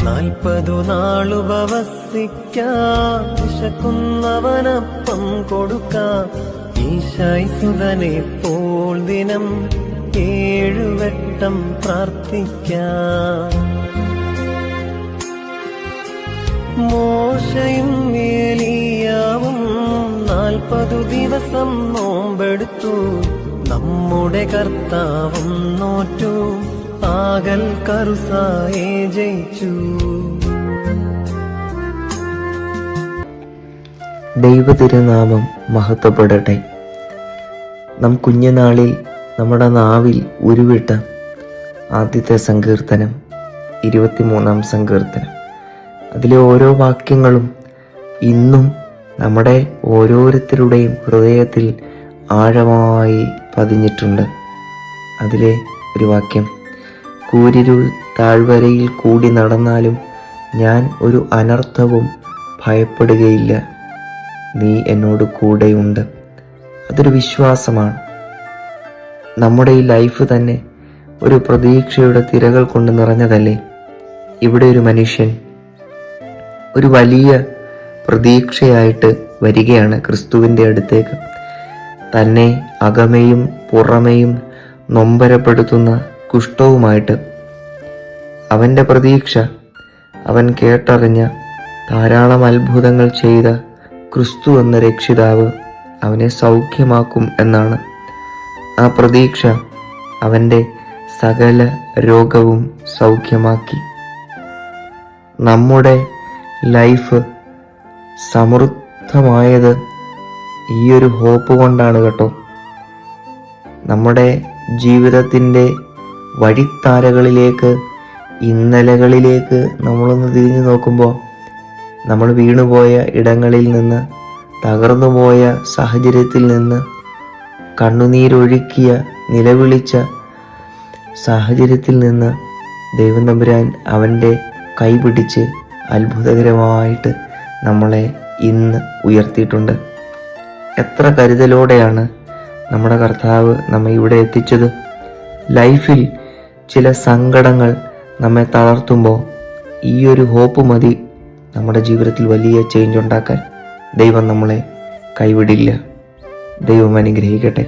40 നാളുപവസിക്കാം, വിശക്കുന്നവനപ്പം കൊടുക്കാം. ഈശായ്സുതനെ പോൽ ദിനം 7 വട്ടം പ്രാർത്ഥിക്കാം. മോശയും ഏലിയാവും 40 ദിവസം നോമ്പെടുത്തു. നമ്മുടെ കർത്താവും നോറ്റു, ആകൽ കറുസായെ ജയിച്ചു. ദൈവ തിരുനാമം മഹത്വപ്പെടട്ടെ. നാം കുഞ്ഞുനാളിൽ നമ്മുടെ നാവിൽ ഉരുവിട്ട ആദ്യത്തെ സങ്കീർത്തനം 23-ാം സങ്കീർത്തനം. അതിലെ ഓരോ വാക്യങ്ങളും ഇന്നും നമ്മുടെ ഓരോരുത്തരുടെയും ഹൃദയത്തിൽ ആഴമായി പതിഞ്ഞിട്ടുണ്ട്. അതിലെ ഒരു വാക്യം, കൂരിരുൾ താഴ്വരയിൽ കൂടി നടന്നാലും ഞാൻ ഒരു അനർത്ഥവും ഭയപ്പെടുകയില്ല, നീ എന്നോട് കൂടെയുണ്ട്. അതൊരു വിശ്വാസമാണ്. നമ്മുടെ ഈ ലൈഫ് തന്നെ ഒരു പ്രതീക്ഷയുടെ തിരകൾ കൊണ്ട് നിറഞ്ഞതല്ലേ. ഇവിടെ ഒരു മനുഷ്യൻ ഒരു വലിയ പ്രതീക്ഷയായിട്ട് വരികയാണ് ക്രിസ്തുവിൻ്റെ അടുത്തേക്ക്. തന്നെ അകമേയും പുറമേയും നൊമ്പരപ്പെടുത്തുന്ന കുഷ്ഠവുമായിട്ട്. അവൻ്റെ പ്രതീക്ഷ അവൻ കേട്ടറിഞ്ഞ ധാരാളം അത്ഭുതങ്ങൾ ചെയ്ത ക്രിസ്തു എന്ന രക്ഷിതാവ് അവനെ സൗഖ്യമാക്കും എന്നാണ്. ആ പ്രതീക്ഷ അവൻ്റെ സകല രോഗവും സൗഖ്യമാക്കി. നമ്മുടെ ലൈഫ് സമൃദ്ധമായത് ഈ ഒരു ഹോപ്പ് കൊണ്ടാണ് കേട്ടോ. നമ്മുടെ ജീവിതത്തിൻ്റെ വഴിത്താരകളിലേക്ക്, ഇന്നലകളിലേക്ക് നമ്മളൊന്ന് തിരിഞ്ഞു നോക്കുമ്പോൾ നമ്മൾ വീണുപോയ ഇടങ്ങളിൽ നിന്ന്, തകർന്നുപോയ സാഹചര്യത്തിൽ നിന്ന്, കണ്ണുനീരൊഴുക്കിയ നിലവിളിച്ച സാഹചര്യത്തിൽ നിന്ന് ദൈവം തമ്പുരാൻ അവൻ്റെ കൈപിടിച്ച് അത്ഭുതകരമായിട്ട് നമ്മളെ ഇന്ന് ഉയർത്തിയിട്ടുണ്ട്. എത്ര കരുതലോടെയാണ് നമ്മുടെ കർത്താവ് നമ്മെ ഇവിടെ എത്തിച്ചത്. ലൈഫിൽ ചില സങ്കടങ്ങൾ നമ്മെ തളർത്തുമ്പോൾ ഈ ഒരു ഹോപ്പ് മതി നമ്മുടെ ജീവിതത്തിൽ വലിയ ചേഞ്ച് ഉണ്ടാക്കാൻ. ദൈവം നമ്മളെ കൈവിടില്ല. ദൈവം അനുഗ്രഹിക്കട്ടെ.